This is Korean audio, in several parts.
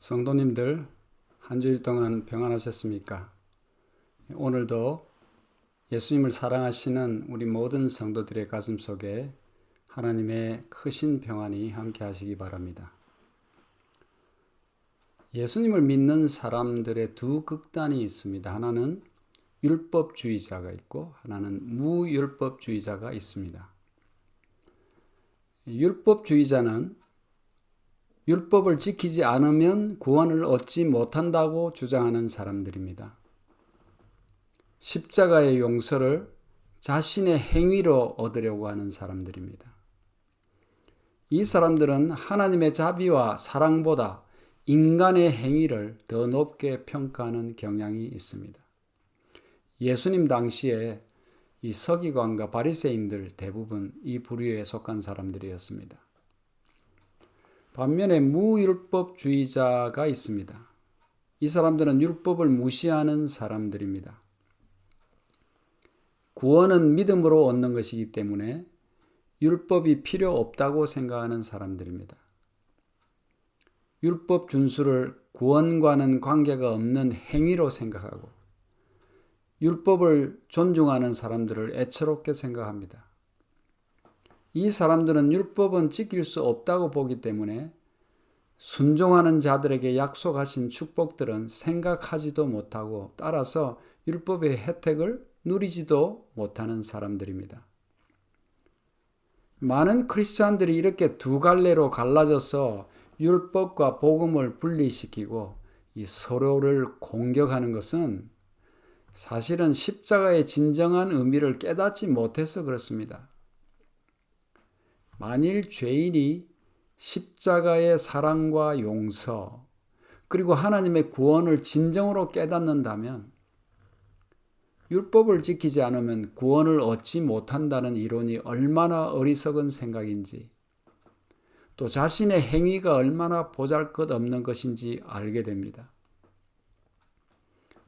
성도님들, 한 주일 동안 평안하셨습니까? 오늘도 예수님을 사랑하시는 우리 모든 성도들의 가슴 속에 하나님의 크신 평안이 함께 하시기 바랍니다. 예수님을 믿는 사람들의 두 극단이 있습니다. 하나는 율법주의자가 있고 하나는 무율법주의자가 있습니다. 율법주의자는 율법을 지키지 않으면 구원을 얻지 못한다고 주장하는 사람들입니다. 십자가의 용서를 자신의 행위로 얻으려고 하는 사람들입니다. 이 사람들은 하나님의 자비와 사랑보다 인간의 행위를 더 높게 평가하는 경향이 있습니다. 예수님 당시에 이 서기관과 바리새인들 대부분 이 부류에 속한 사람들이었습니다. 반면에 무율법주의자가 있습니다. 이 사람들은 율법을 무시하는 사람들입니다. 구원은 믿음으로 얻는 것이기 때문에 율법이 필요 없다고 생각하는 사람들입니다. 율법 준수를 구원과는 관계가 없는 행위로 생각하고 율법을 존중하는 사람들을 애처롭게 생각합니다. 이 사람들은 율법은 지킬 수 없다고 보기 때문에 순종하는 자들에게 약속하신 축복들은 생각하지도 못하고 따라서 율법의 혜택을 누리지도 못하는 사람들입니다. 많은 크리스찬들이 이렇게 두 갈래로 갈라져서 율법과 복음을 분리시키고 이 서로를 공격하는 것은 사실은 십자가의 진정한 의미를 깨닫지 못해서 그렇습니다. 만일 죄인이 십자가의 사랑과 용서 그리고 하나님의 구원을 진정으로 깨닫는다면 율법을 지키지 않으면 구원을 얻지 못한다는 이론이 얼마나 어리석은 생각인지 또 자신의 행위가 얼마나 보잘것없는 것인지 알게 됩니다.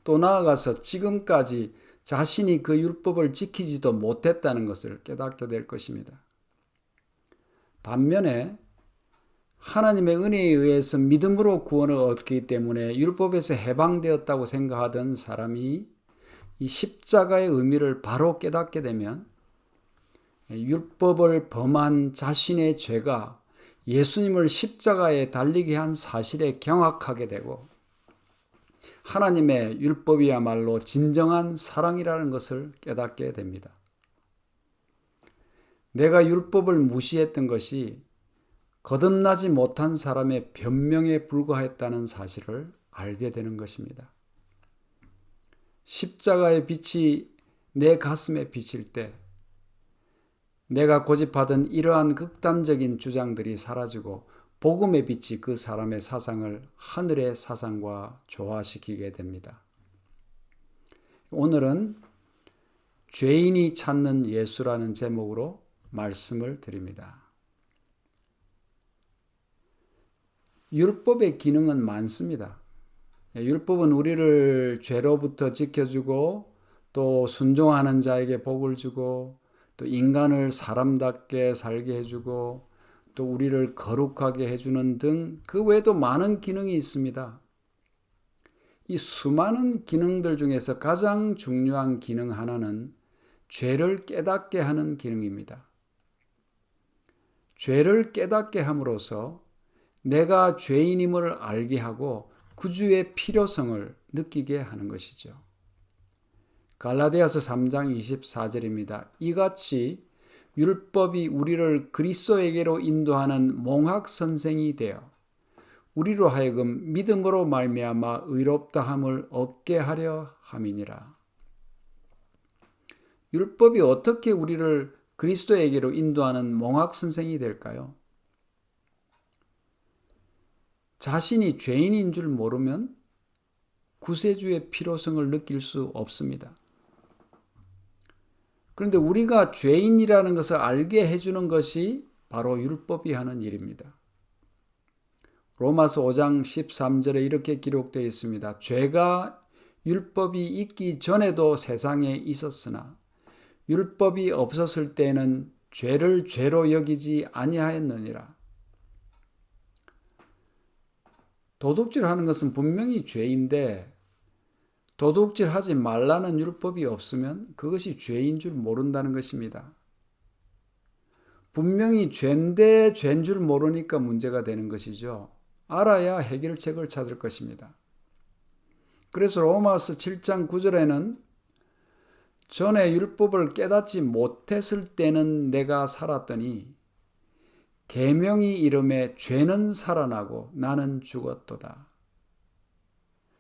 또 나아가서 지금까지 자신이 그 율법을 지키지도 못했다는 것을 깨닫게 될 것입니다. 반면에 하나님의 은혜에 의해서 믿음으로 구원을 얻기 때문에 율법에서 해방되었다고 생각하던 사람이 이 십자가의 의미를 바로 깨닫게 되면 율법을 범한 자신의 죄가 예수님을 십자가에 달리게 한 사실에 경악하게 되고 하나님의 율법이야말로 진정한 사랑이라는 것을 깨닫게 됩니다. 내가 율법을 무시했던 것이 거듭나지 못한 사람의 변명에 불과했다는 사실을 알게 되는 것입니다. 십자가의 빛이 내 가슴에 비칠 때 내가 고집하던 이러한 극단적인 주장들이 사라지고 복음의 빛이 그 사람의 사상을 하늘의 사상과 조화시키게 됩니다. 오늘은 죄인이 찾는 예수라는 제목으로 말씀을 드립니다. 율법의 기능은 많습니다. 율법은 우리를 죄로부터 지켜주고 또 순종하는 자에게 복을 주고 또 인간을 사람답게 살게 해주고 또 우리를 거룩하게 해주는 등 그 외에도 많은 기능이 있습니다. 이 수많은 기능들 중에서 가장 중요한 기능 하나는 죄를 깨닫게 하는 기능입니다. 죄를 깨닫게 함으로써 내가 죄인임을 알게 하고 구주의 필요성을 느끼게 하는 것이죠. 갈라디아서 3장 24절입니다. 이같이 율법이 우리를 그리스도에게로 인도하는 몽학 선생이 되어 우리로 하여금 믿음으로 말미암아 의롭다함을 얻게 하려 함이니라. 율법이 어떻게 우리를 그리스도에게로 인도하는 몽학 선생이 될까요? 자신이 죄인인 줄 모르면 구세주의 필요성을 느낄 수 없습니다. 그런데 우리가 죄인이라는 것을 알게 해주는 것이 바로 율법이 하는 일입니다. 로마서 5장 13절에 이렇게 기록되어 있습니다. 죄가 율법이 있기 전에도 세상에 있었으나 율법이 없었을 때는 죄를 죄로 여기지 아니하였느니라. 도둑질하는 것은 분명히 죄인데 도둑질하지 말라는 율법이 없으면 그것이 죄인 줄 모른다는 것입니다. 분명히 죄인데 죄인 줄 모르니까 문제가 되는 것이죠. 알아야 해결책을 찾을 것입니다. 그래서 로마서 7장 9절에는 전에 율법을 깨닫지 못했을 때는 내가 살았더니 계명이 이름에 죄는 살아나고 나는 죽었도다.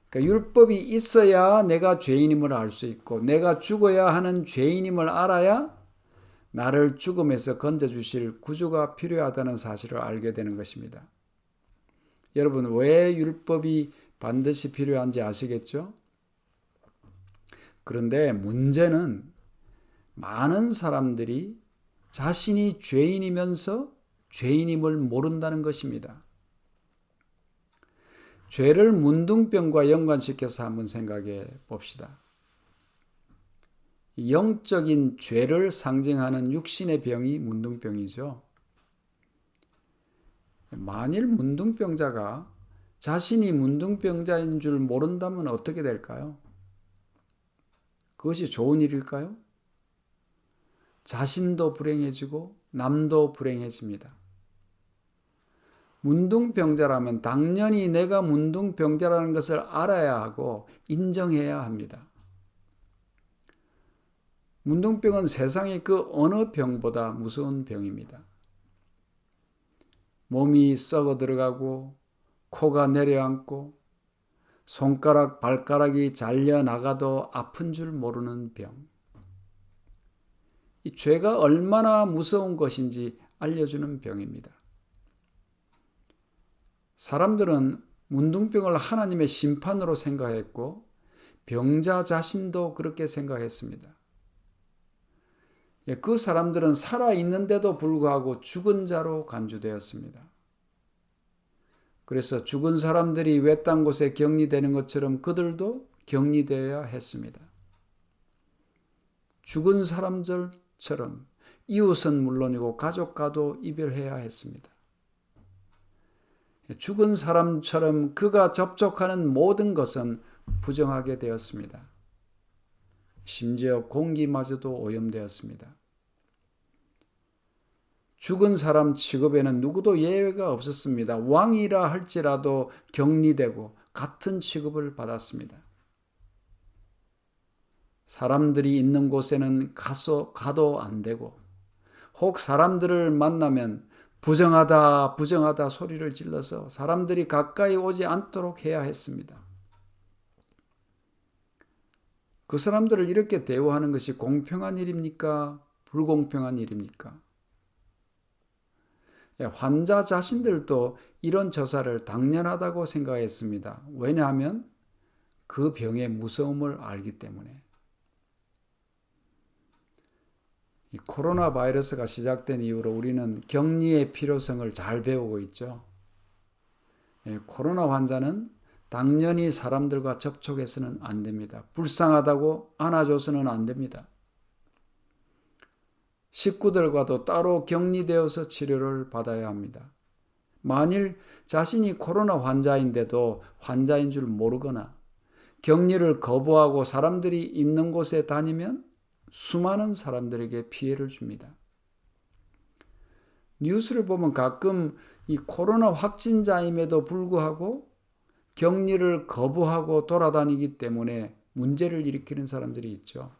그러니까 율법이 있어야 내가 죄인임을 알 수 있고 내가 죽어야 하는 죄인임을 알아야 나를 죽음에서 건져주실 구주가 필요하다는 사실을 알게 되는 것입니다. 여러분, 왜 율법이 반드시 필요한지 아시겠죠? 그런데 문제는 많은 사람들이 자신이 죄인이면서 죄인임을 모른다는 것입니다. 죄를 문둥병과 연관시켜서 한번 생각해 봅시다. 영적인 죄를 상징하는 육신의 병이 문둥병이죠. 만일 문둥병자가 자신이 문둥병자인 줄 모른다면 어떻게 될까요? 그것이 좋은 일일까요? 자신도 불행해지고 남도 불행해집니다. 문둥병자라면 당연히 내가 문둥병자라는 것을 알아야 하고 인정해야 합니다. 문둥병은 세상의 그 어느 병보다 무서운 병입니다. 몸이 썩어 들어가고 코가 내려앉고 손가락, 발가락이 잘려나가도 아픈 줄 모르는 병. 이 죄가 얼마나 무서운 것인지 알려주는 병입니다. 사람들은 문둥병을 하나님의 심판으로 생각했고 병자 자신도 그렇게 생각했습니다. 그 사람들은 살아있는데도 불구하고 죽은 자로 간주되었습니다. 그래서 죽은 사람들이 외딴 곳에 격리되는 것처럼 그들도 격리되어야 했습니다. 죽은 사람들처럼 이웃은 물론이고 가족과도 이별해야 했습니다. 죽은 사람처럼 그가 접촉하는 모든 것은 부정하게 되었습니다. 심지어 공기마저도 오염되었습니다. 죽은 사람 취급에는 누구도 예외가 없었습니다. 왕이라 할지라도 격리되고 같은 취급을 받았습니다. 사람들이 있는 곳에는 가도 안 되고 혹 사람들을 만나면 부정하다 부정하다 소리를 질러서 사람들이 가까이 오지 않도록 해야 했습니다. 그 사람들을 이렇게 대우하는 것이 공평한 일입니까? 불공평한 일입니까? 환자 자신들도 이런 처사를 당연하다고 생각했습니다. 왜냐하면 그 병의 무서움을 알기 때문에. 이 코로나 바이러스가 시작된 이후로 우리는 격리의 필요성을 잘 배우고 있죠. 코로나 환자는 당연히 사람들과 접촉해서는 안 됩니다. 불쌍하다고 안아줘서는 안 됩니다. 식구들과도 따로 격리되어서 치료를 받아야 합니다. 만일 자신이 코로나 환자인데도 환자인 줄 모르거나 격리를 거부하고 사람들이 있는 곳에 다니면 수많은 사람들에게 피해를 줍니다. 뉴스를 보면 가끔 이 코로나 확진자임에도 불구하고 격리를 거부하고 돌아다니기 때문에 문제를 일으키는 사람들이 있죠.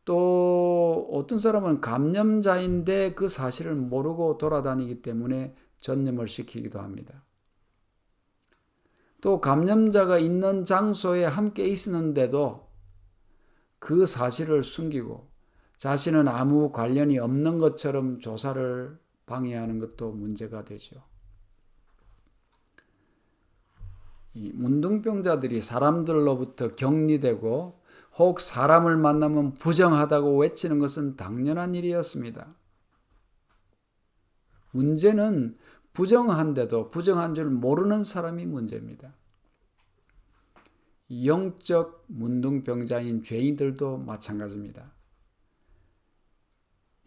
또 어떤 사람은 감염자인데 그 사실을 모르고 돌아다니기 때문에 전염을 시키기도 합니다. 또 감염자가 있는 장소에 함께 있었는데도 그 사실을 숨기고 자신은 아무 관련이 없는 것처럼 조사를 방해하는 것도 문제가 되죠. 이 문둥병자들이 사람들로부터 격리되고 혹 사람을 만나면 부정하다고 외치는 것은 당연한 일이었습니다. 문제는 부정한데도 부정한 줄 모르는 사람이 문제입니다. 영적 문둥병자인 죄인들도 마찬가지입니다.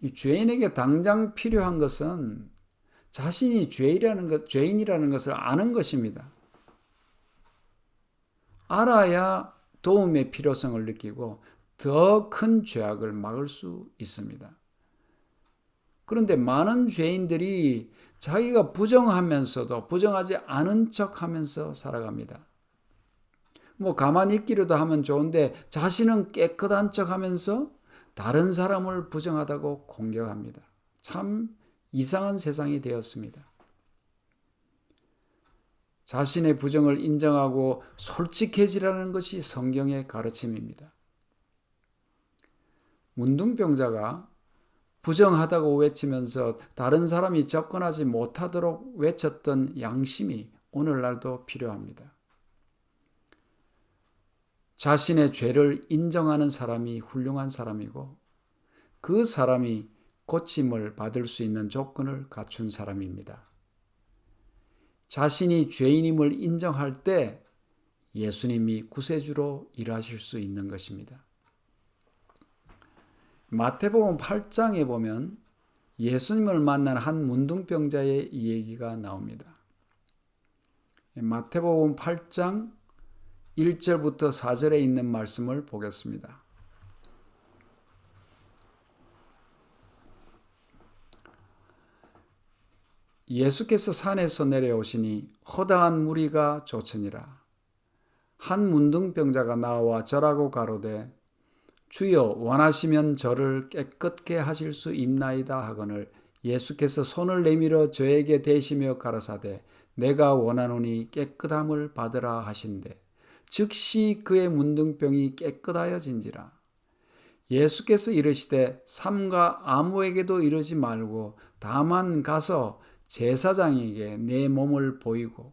이 죄인에게 당장 필요한 것은 자신이 죄인이라는 것을 아는 것입니다. 알아야 도움의 필요성을 느끼고 더 큰 죄악을 막을 수 있습니다. 그런데 많은 죄인들이 자기가 부정하면서도 부정하지 않은 척 하면서 살아갑니다. 가만히 있기라도 하면 좋은데 자신은 깨끗한 척 하면서 다른 사람을 부정하다고 공격합니다. 참 이상한 세상이 되었습니다. 자신의 부정을 인정하고 솔직해지라는 것이 성경의 가르침입니다. 문둥병자가 부정하다고 외치면서 다른 사람이 접근하지 못하도록 외쳤던 양심이 오늘날도 필요합니다. 자신의 죄를 인정하는 사람이 훌륭한 사람이고 그 사람이 고침을 받을 수 있는 조건을 갖춘 사람입니다. 자신이 죄인임을 인정할 때 예수님이 구세주로 일하실 수 있는 것입니다. 마태복음 8장에 보면 예수님을 만난 한 문둥병자의 이야기가 나옵니다. 마태복음 8장 1절부터 4절에 있는 말씀을 보겠습니다. 예수께서 산에서 내려오시니 허다한 무리가 조치니라. 한 문둥병자가 나와 절하고 가로되 주여 원하시면 저를 깨끗게 하실 수 있나이다 하거늘 예수께서 손을 내밀어 저에게 대시며 가라사대 내가 원하노니 깨끗함을 받으라 하신대 즉시 그의 문둥병이 깨끗하여진지라. 예수께서 이르시되 삼가 아무에게도 이르지 말고 다만 가서 제사장에게 내 몸을 보이고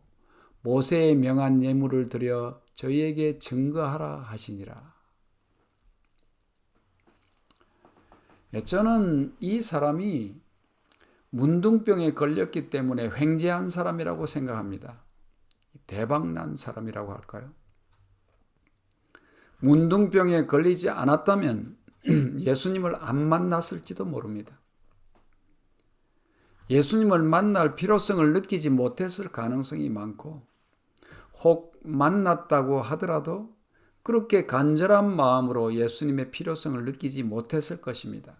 모세의 명한 예물을 드려 저희에게 증거하라 하시니라. 저는 이 사람이 문둥병에 걸렸기 때문에 횡재한 사람이라고 생각합니다. 대박난 사람이라고 할까요? 문둥병에 걸리지 않았다면 예수님을 안 만났을지도 모릅니다. 예수님을 만날 필요성을 느끼지 못했을 가능성이 많고 혹 만났다고 하더라도 그렇게 간절한 마음으로 예수님의 필요성을 느끼지 못했을 것입니다.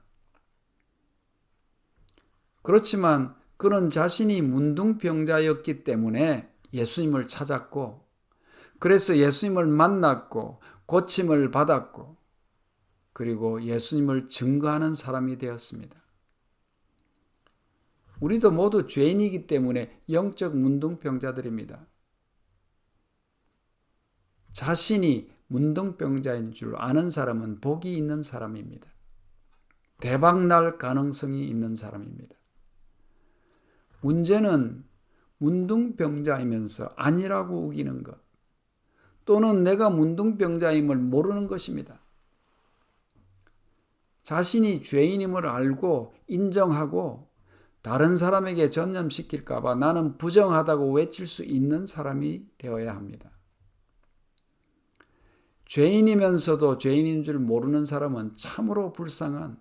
그렇지만 그는 자신이 문둥병자였기 때문에 예수님을 찾았고 그래서 예수님을 만났고 고침을 받았고 그리고 예수님을 증거하는 사람이 되었습니다. 우리도 모두 죄인이기 때문에 영적 문둥병자들입니다. 자신이 문둥병자인 줄 아는 사람은 복이 있는 사람입니다. 대박날 가능성이 있는 사람입니다. 문제는 문둥병자이면서 아니라고 우기는 것 또는 내가 문둥병자임을 모르는 것입니다. 자신이 죄인임을 알고 인정하고 다른 사람에게 전념시킬까 봐 나는 부정하다고 외칠 수 있는 사람이 되어야 합니다. 죄인이면서도 죄인인 줄 모르는 사람은 참으로 불쌍한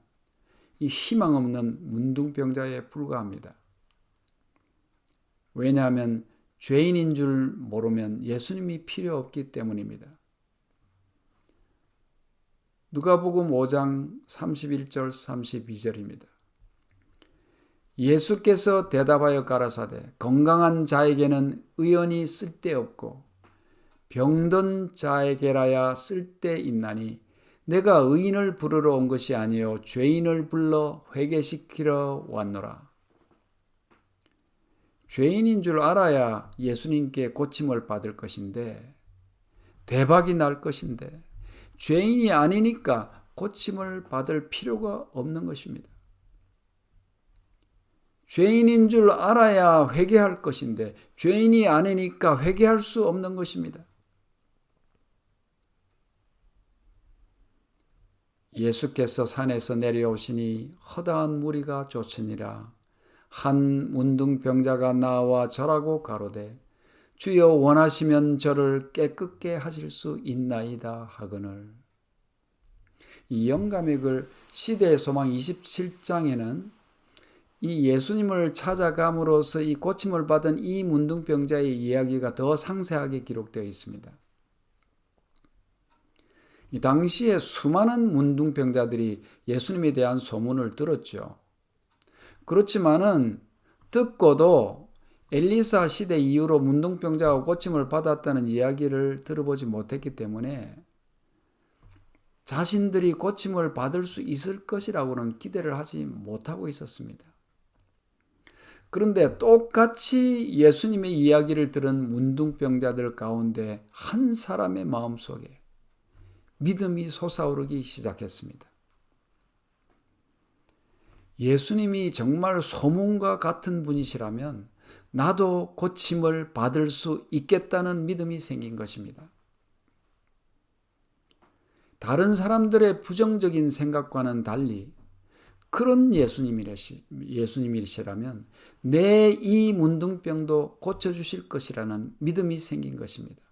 이 희망 없는 문둥병자에 불과합니다. 왜냐하면 죄인인 줄 모르면 예수님이 필요 없기 때문입니다. 누가복음 5장 31절 32절입니다. 예수께서 대답하여 가라사대 건강한 자에게는 의원이 쓸데없고 병든 자에게라야 쓸데있나니 내가 의인을 부르러 온 것이 아니요 죄인을 불러 회개시키러 왔노라. 죄인인 줄 알아야 예수님께 고침을 받을 것인데 대박이 날 것인데 죄인이 아니니까 고침을 받을 필요가 없는 것입니다. 죄인인 줄 알아야 회개할 것인데 죄인이 아니니까 회개할 수 없는 것입니다. 예수께서 산에서 내려오시니 허다한 무리가 쫓으니라. 한 문둥병자가 나와 절하고 가로되 주여 원하시면 저를 깨끗게 하실 수 있나이다 하거늘. 이 영감의 글 시대의 소망 27장에는 이 예수님을 찾아감으로써 이 고침을 받은 이 문둥병자의 이야기가 더 상세하게 기록되어 있습니다. 이 당시에 수많은 문둥병자들이 예수님에 대한 소문을 들었죠. 그렇지만은 듣고도 엘리사 시대 이후로 문둥병자가 고침을 받았다는 이야기를 들어보지 못했기 때문에 자신들이 고침을 받을 수 있을 것이라고는 기대를 하지 못하고 있었습니다. 그런데 똑같이 예수님의 이야기를 들은 문둥병자들 가운데 한 사람의 마음속에 믿음이 솟아오르기 시작했습니다. 예수님이 정말 소문과 같은 분이시라면 나도 고침을 받을 수 있겠다는 믿음이 생긴 것입니다. 다른 사람들의 부정적인 생각과는 달리 그런 예수님이시라면 내 이 문둥병도 고쳐주실 것이라는 믿음이 생긴 것입니다.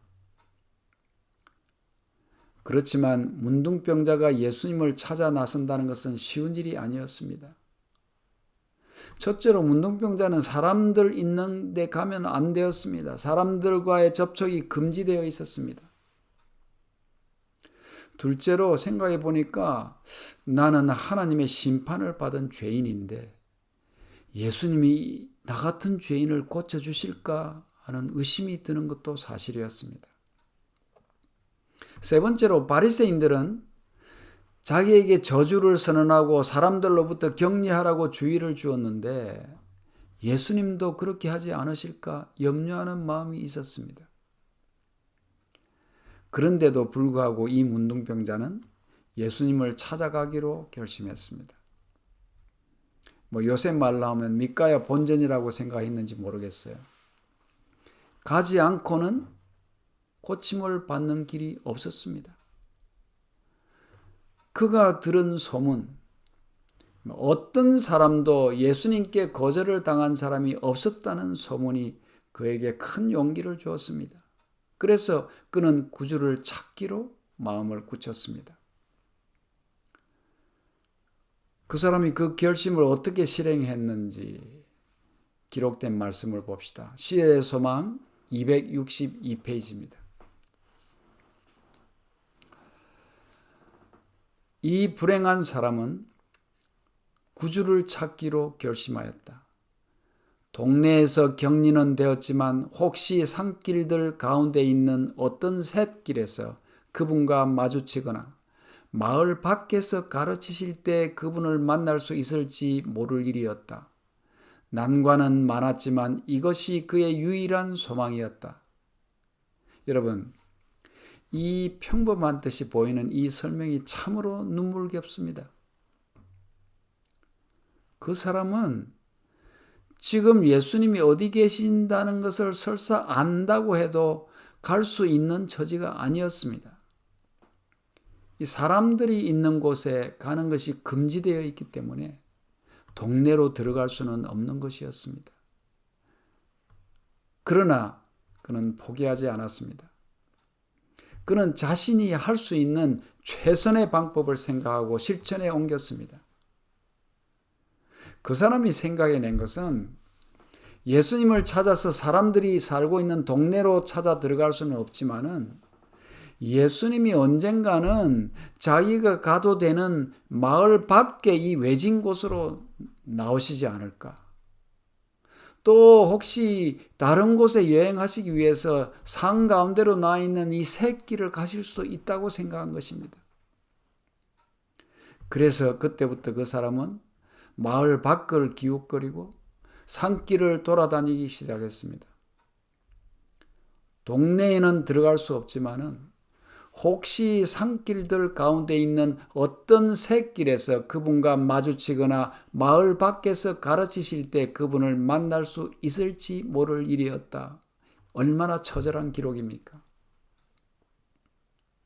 그렇지만 문둥병자가 예수님을 찾아 나선다는 것은 쉬운 일이 아니었습니다. 첫째로 문둥병자는 사람들 있는 데 가면 안 되었습니다. 사람들과의 접촉이 금지되어 있었습니다. 둘째로 생각해 보니까 나는 하나님의 심판을 받은 죄인인데 예수님이 나 같은 죄인을 고쳐주실까 하는 의심이 드는 것도 사실이었습니다. 세 번째로 바리새인들은 자기에게 저주를 선언하고 사람들로부터 격리하라고 주의를 주었는데 예수님도 그렇게 하지 않으실까 염려하는 마음이 있었습니다. 그런데도 불구하고 이 문둥병자는 예수님을 찾아가기로 결심했습니다. 요새 말로 하면 미가야 본전이라고 생각했는지 모르겠어요. 가지 않고는 고침을 받는 길이 없었습니다. 그가 들은 소문, 어떤 사람도 예수님께 거절을 당한 사람이 없었다는 소문이 그에게 큰 용기를 주었습니다. 그래서 그는 구주를 찾기로 마음을 굳혔습니다. 그 사람이 그 결심을 어떻게 실행했는지 기록된 말씀을 봅시다. 시대의 소망 262페이지입니다. 이 불행한 사람은 구주를 찾기로 결심하였다. 동네에서 격리는 되었지만 혹시 산길들 가운데 있는 어떤 샛길에서 그분과 마주치거나 마을 밖에서 가르치실 때 그분을 만날 수 있을지 모를 일이었다. 난관은 많았지만 이것이 그의 유일한 소망이었다. 여러분, 이 평범한 듯이 보이는 이 설명이 참으로 눈물겹습니다. 그 사람은 지금 예수님이 어디 계신다는 것을 설사 안다고 해도 갈 수 있는 처지가 아니었습니다. 이 사람들이 있는 곳에 가는 것이 금지되어 있기 때문에 동네로 들어갈 수는 없는 것이었습니다. 그러나 그는 포기하지 않았습니다. 그는 자신이 할 수 있는 최선의 방법을 생각하고 실천에 옮겼습니다. 그 사람이 생각해낸 것은 예수님을 찾아서 사람들이 살고 있는 동네로 찾아 들어갈 수는 없지만은 예수님이 언젠가는 자기가 가도 되는 마을 밖에 이 외진 곳으로 나오시지 않을까. 또 혹시 다른 곳에 여행하시기 위해서 산 가운데로 나 있는 이 샛길을 가실 수도 있다고 생각한 것입니다. 그래서 그때부터 그 사람은 마을 밖을 기웃거리고 산길을 돌아다니기 시작했습니다. 동네에는 들어갈 수 없지만은 혹시 산길들 가운데 있는 어떤 샛길에서 그분과 마주치거나 마을 밖에서 가르치실 때 그분을 만날 수 있을지 모를 일이었다. 얼마나 처절한 기록입니까?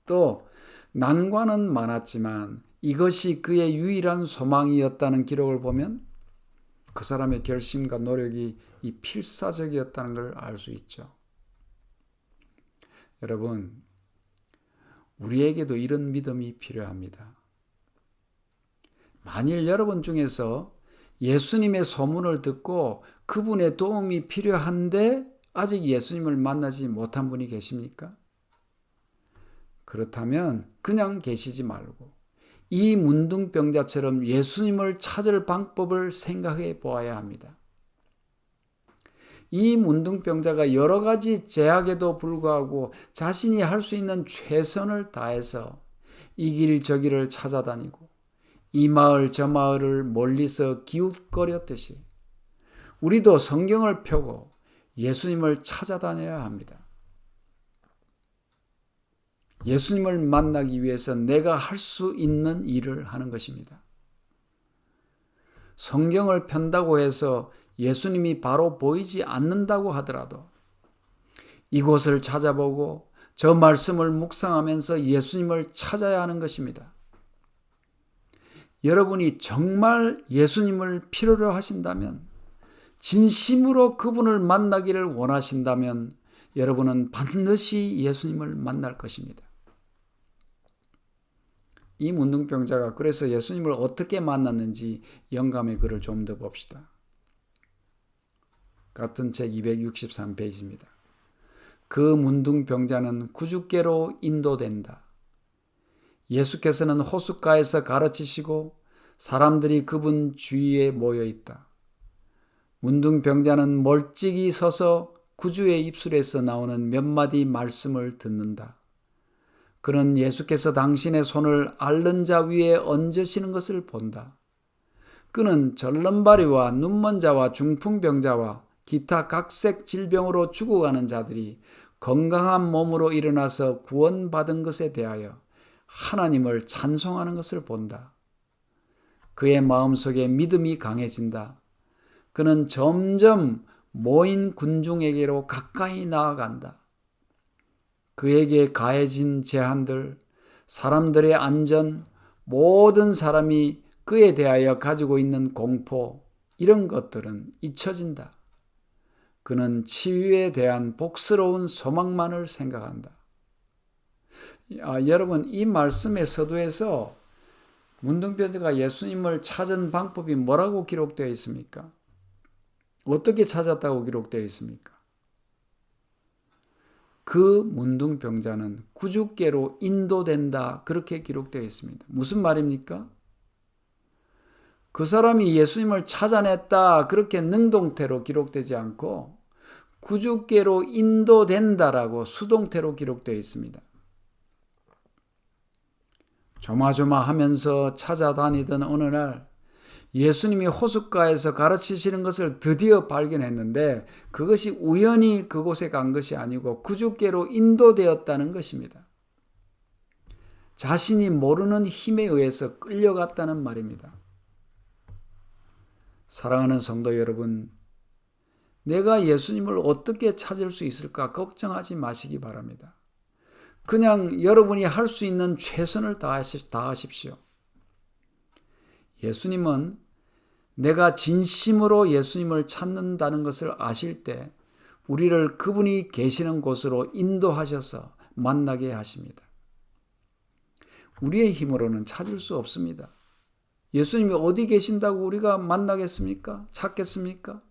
또 난관은 많았지만 이것이 그의 유일한 소망이었다는 기록을 보면 그 사람의 결심과 노력이 이 필사적이었다는 걸 알 수 있죠. 여러분, 우리에게도 이런 믿음이 필요합니다. 만일 여러분 중에서 예수님의 소문을 듣고 그분의 도움이 필요한데 아직 예수님을 만나지 못한 분이 계십니까? 그렇다면 그냥 계시지 말고 이 문둥병자처럼 예수님을 찾을 방법을 생각해 보아야 합니다. 이 문둥병자가 여러 가지 제약에도 불구하고 자신이 할 수 있는 최선을 다해서 이 길 저 길을 찾아다니고 이 마을 저 마을을 멀리서 기웃거렸듯이 우리도 성경을 펴고 예수님을 찾아다녀야 합니다. 예수님을 만나기 위해서 내가 할 수 있는 일을 하는 것입니다. 성경을 편다고 해서 예수님이 바로 보이지 않는다고 하더라도 이곳을 찾아보고 저 말씀을 묵상하면서 예수님을 찾아야 하는 것입니다. 여러분이 정말 예수님을 필요로 하신다면, 진심으로 그분을 만나기를 원하신다면 여러분은 반드시 예수님을 만날 것입니다. 이 문둥병자가 그래서 예수님을 어떻게 만났는지 영감의 글을 좀 더 봅시다. 같은 책 263페이지입니다. 그 문둥병자는 구주께로 인도된다. 예수께서는 호숫가에서 가르치시고 사람들이 그분 주위에 모여 있다. 문둥병자는 멀찍이 서서 구주의 입술에서 나오는 몇 마디 말씀을 듣는다. 그는 예수께서 당신의 손을 앓는 자 위에 얹으시는 것을 본다. 그는 절름발이와 눈먼 자와 중풍병자와 기타 각색 질병으로 죽어가는 자들이 건강한 몸으로 일어나서 구원받은 것에 대하여 하나님을 찬송하는 것을 본다. 그의 마음속에 믿음이 강해진다. 그는 점점 모인 군중에게로 가까이 나아간다. 그에게 가해진 제한들, 사람들의 안전, 모든 사람이 그에 대하여 가지고 있는 공포, 이런 것들은 잊혀진다. 그는 치유에 대한 복스러운 소망만을 생각한다. 여러분, 이 말씀의 서두에서 문둥병자가 예수님을 찾은 방법이 뭐라고 기록되어 있습니까? 어떻게 찾았다고 기록되어 있습니까? 그 문둥병자는 구주께로 인도된다, 그렇게 기록되어 있습니다. 무슨 말입니까? 그 사람이 예수님을 찾아냈다, 그렇게 능동태로 기록되지 않고 구주께로 인도된다라고 수동태로 기록되어 있습니다. 조마조마하면서 찾아다니던 어느 날 예수님이 호숫가에서 가르치시는 것을 드디어 발견했는데 그것이 우연히 그곳에 간 것이 아니고 구주께로 인도되었다는 것입니다. 자신이 모르는 힘에 의해서 끌려갔다는 말입니다. 사랑하는 성도 여러분, 내가 예수님을 어떻게 찾을 수 있을까 걱정하지 마시기 바랍니다. 그냥 여러분이 할 수 있는 최선을 다하십시오. 예수님은 내가 진심으로 예수님을 찾는다는 것을 아실 때 우리를 그분이 계시는 곳으로 인도하셔서 만나게 하십니다. 우리의 힘으로는 찾을 수 없습니다. 예수님이 어디 계신다고 우리가 만나겠습니까? 찾겠습니까?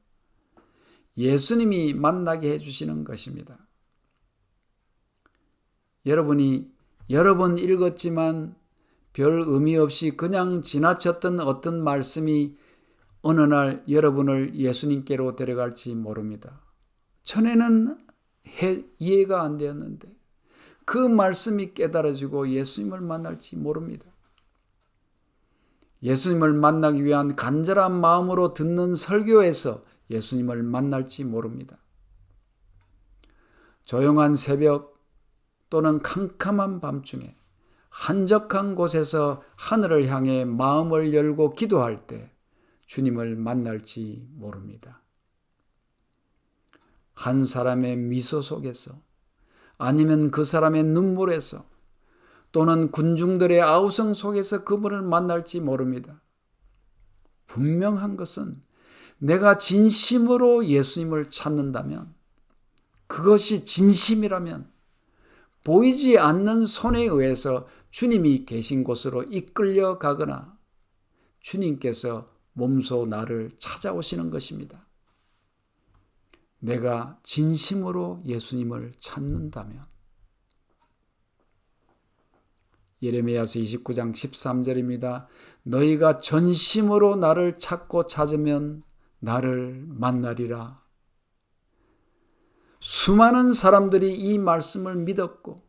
예수님이 만나게 해주시는 것입니다. 여러분이 여러 번 읽었지만 별 의미 없이 그냥 지나쳤던 어떤 말씀이 어느 날 여러분을 예수님께로 데려갈지 모릅니다. 전에는 이해가 안 되었는데 그 말씀이 깨달아지고 예수님을 만날지 모릅니다. 예수님을 만나기 위한 간절한 마음으로 듣는 설교에서 예수님을 만날지 모릅니다. 조용한 새벽 또는 캄캄한 밤중에 한적한 곳에서 하늘을 향해 마음을 열고 기도할 때 주님을 만날지 모릅니다. 한 사람의 미소 속에서 아니면 그 사람의 눈물에서 또는 군중들의 아우성 속에서 그분을 만날지 모릅니다. 분명한 것은 내가 진심으로 예수님을 찾는다면, 그것이 진심이라면 보이지 않는 손에 의해서 주님이 계신 곳으로 이끌려 가거나 주님께서 몸소 나를 찾아오시는 것입니다. 내가 진심으로 예수님을 찾는다면. 예레미야서 29장 13절입니다. 너희가 전심으로 나를 찾고 찾으면 나를 만나리라. 수많은 사람들이 이 말씀을 믿었고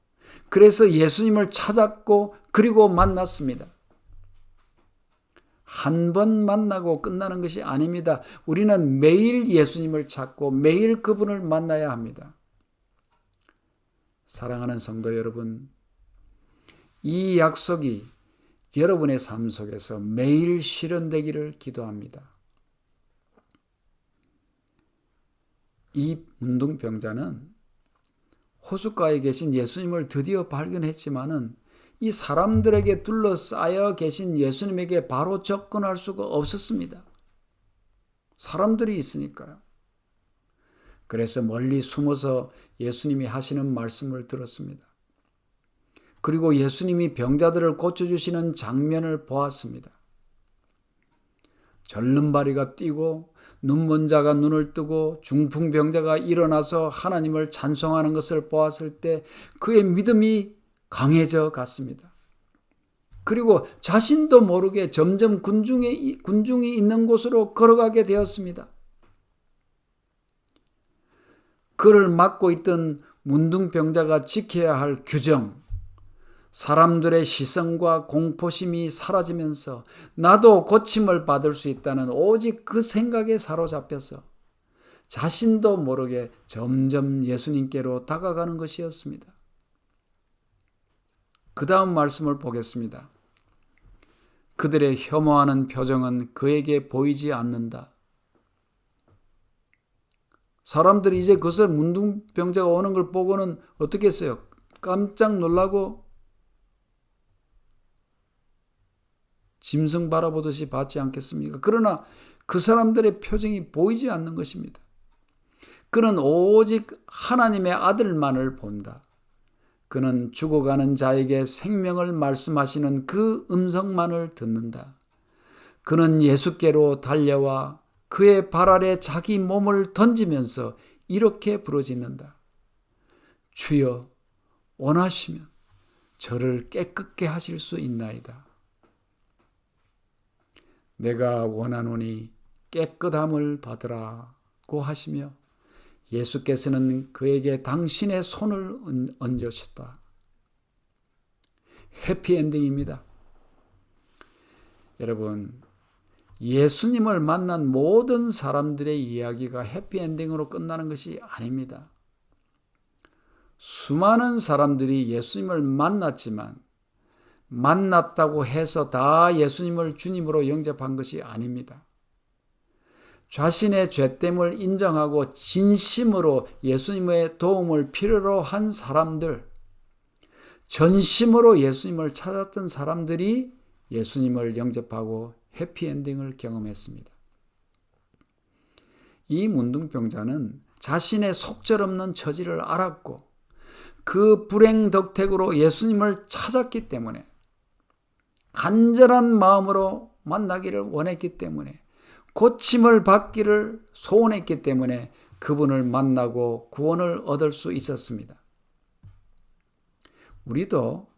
그래서 예수님을 찾았고 그리고 만났습니다. 한 번 만나고 끝나는 것이 아닙니다. 우리는 매일 예수님을 찾고 매일 그분을 만나야 합니다. 사랑하는 성도 여러분, 이 약속이 여러분의 삶 속에서 매일 실현되기를 기도합니다. 이 문둥병자는 호숫가에 계신 예수님을 드디어 발견했지만은 이 사람들에게 둘러싸여 계신 예수님에게 바로 접근할 수가 없었습니다. 사람들이 있으니까요. 그래서 멀리 숨어서 예수님이 하시는 말씀을 들었습니다. 그리고 예수님이 병자들을 고쳐주시는 장면을 보았습니다. 절름발이가 뛰고 눈먼 자가 눈을 뜨고 중풍병자가 일어나서 하나님을 찬송하는 것을 보았을 때 그의 믿음이 강해져 갔습니다. 그리고 자신도 모르게 점점 군중이 있는 곳으로 걸어가게 되었습니다. 그를 맡고 있던 문둥병자가 지켜야 할 규정, 사람들의 시선과 공포심이 사라지면서 나도 고침을 받을 수 있다는 오직 그 생각에 사로잡혀서 자신도 모르게 점점 예수님께로 다가가는 것이었습니다. 그 다음 말씀을 보겠습니다. 그들의 혐오하는 표정은 그에게 보이지 않는다. 사람들이 이제 그것을 문둥병자가 오는 걸 보고는 어떻게 했어요? 깜짝 놀라고 짐승 바라보듯이 받지 않겠습니까? 그러나 그 사람들의 표정이 보이지 않는 것입니다. 그는 오직 하나님의 아들만을 본다. 그는 죽어가는 자에게 생명을 말씀하시는 그 음성만을 듣는다. 그는 예수께로 달려와 그의 발 아래 자기 몸을 던지면서 이렇게 부르짖는다. 주여, 원하시면 저를 깨끗게 하실 수 있나이다. 내가 원하노니 깨끗함을 받으라고 하시며 예수께서는 그에게 당신의 손을 얹으셨다. 해피엔딩입니다. 여러분, 예수님을 만난 모든 사람들의 이야기가 해피엔딩으로 끝나는 것이 아닙니다. 수많은 사람들이 예수님을 만났지만 만났다고 해서 다 예수님을 주님으로 영접한 것이 아닙니다. 자신의 죄됨을 인정하고 진심으로 예수님의 도움을 필요로 한 사람들, 전심으로 예수님을 찾았던 사람들이 예수님을 영접하고 해피엔딩을 경험했습니다. 이 문둥병자는 자신의 속절없는 처지를 알았고 그 불행덕택으로 예수님을 찾았기 때문에 간절한 마음으로 만나기를 원했기 때문에 고침을 받기를 소원했기 때문에 그분을 만나고 구원을 얻을 수 있었습니다. 우리도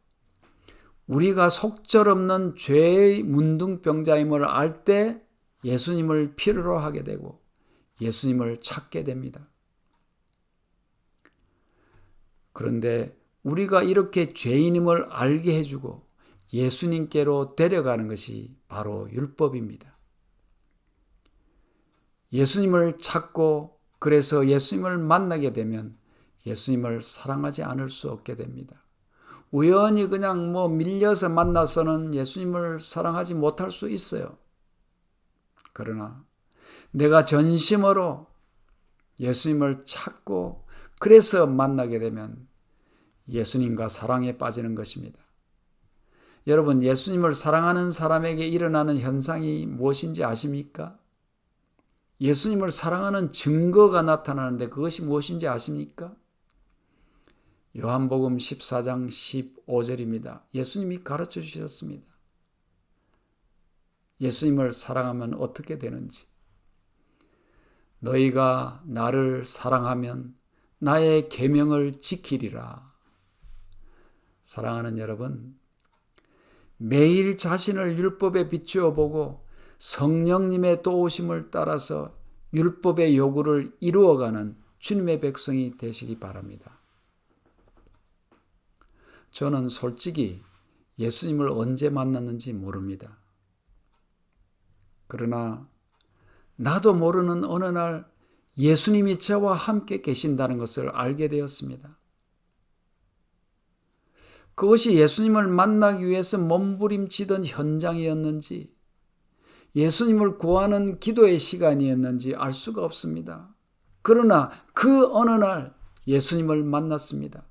우리가 속절없는 죄의 문둥병자임을 알 때 예수님을 필요로 하게 되고 예수님을 찾게 됩니다. 그런데 우리가 이렇게 죄인임을 알게 해주고 예수님께로 데려가는 것이 바로 율법입니다. 예수님을 찾고 그래서 예수님을 만나게 되면 예수님을 사랑하지 않을 수 없게 됩니다. 우연히 그냥 밀려서 만나서는 예수님을 사랑하지 못할 수 있어요. 그러나 내가 전심으로 예수님을 찾고 그래서 만나게 되면 예수님과 사랑에 빠지는 것입니다. 여러분, 예수님을 사랑하는 사람에게 일어나는 현상이 무엇인지 아십니까? 예수님을 사랑하는 증거가 나타나는데 그것이 무엇인지 아십니까? 요한복음 14장 15절입니다. 예수님이 가르쳐 주셨습니다. 예수님을 사랑하면 어떻게 되는지. 너희가 나를 사랑하면 나의 계명을 지키리라. 사랑하는 여러분, 매일 자신을 율법에 비추어 보고 성령님의 도우심을 따라서 율법의 요구를 이루어가는 주님의 백성이 되시기 바랍니다. 저는 솔직히 예수님을 언제 만났는지 모릅니다. 그러나 나도 모르는 어느 날 예수님이 저와 함께 계신다는 것을 알게 되었습니다. 그것이 예수님을 만나기 위해서 몸부림치던 현장이었는지 예수님을 구하는 기도의 시간이었는지 알 수가 없습니다. 그러나 그 어느 날 예수님을 만났습니다.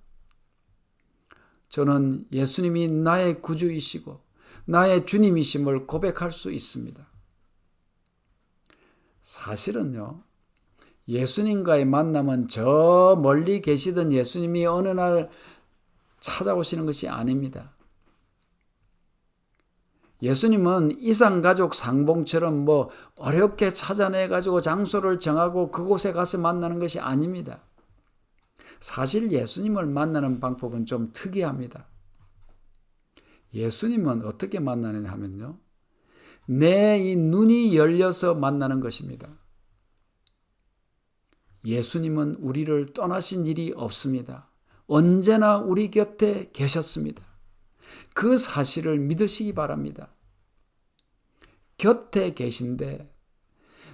저는 예수님이 나의 구주이시고 나의 주님이심을 고백할 수 있습니다. 사실은요, 예수님과의 만남은 저 멀리 계시던 예수님이 어느 날 찾아오시는 것이 아닙니다. 예수님은 이산가족 상봉처럼 어렵게 찾아내가지고 장소를 정하고 그곳에 가서 만나는 것이 아닙니다. 사실 예수님을 만나는 방법은 좀 특이합니다. 예수님은 어떻게 만나느냐 하면요, 내 이 눈이 열려서 만나는 것입니다. 예수님은 우리를 떠나신 일이 없습니다. 언제나 우리 곁에 계셨습니다. 그 사실을 믿으시기 바랍니다. 곁에 계신데,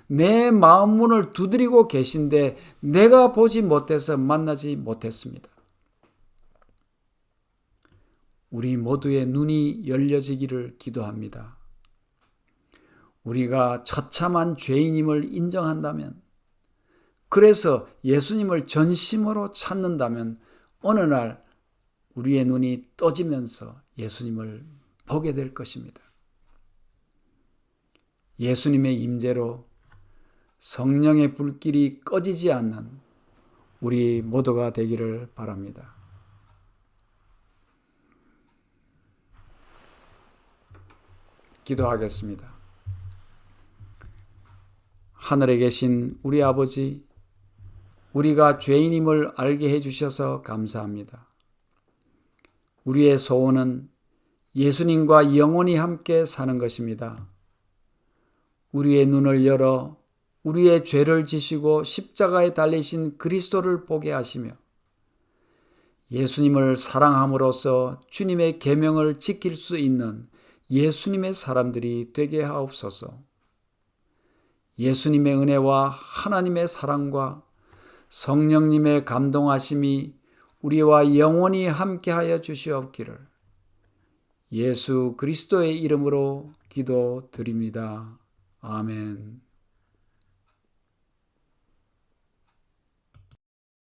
내 마음 문을 두드리고 계신데 내가 보지 못해서 만나지 못했습니다. 우리 모두의 눈이 열려지기를 기도합니다. 우리가 처참한 죄인임을 인정한다면, 그래서 예수님을 전심으로 찾는다면 어느 날 우리의 눈이 떠지면서 예수님을 보게 될 것입니다. 예수님의 임재로 성령의 불길이 꺼지지 않는 우리 모두가 되기를 바랍니다. 기도하겠습니다. 하늘에 계신 우리 아버지, 우리가 죄인임을 알게 해주셔서 감사합니다. 우리의 소원은 예수님과 영원히 함께 사는 것입니다. 우리의 눈을 열어 우리의 죄를 지시고 십자가에 달리신 그리스도를 보게 하시며 예수님을 사랑함으로써 주님의 계명을 지킬 수 있는 예수님의 사람들이 되게 하옵소서. 예수님의 은혜와 하나님의 사랑과 성령님의 감동하심이 우리와 영원히 함께하여 주시옵기를 예수 그리스도의 이름으로 기도드립니다. 아멘.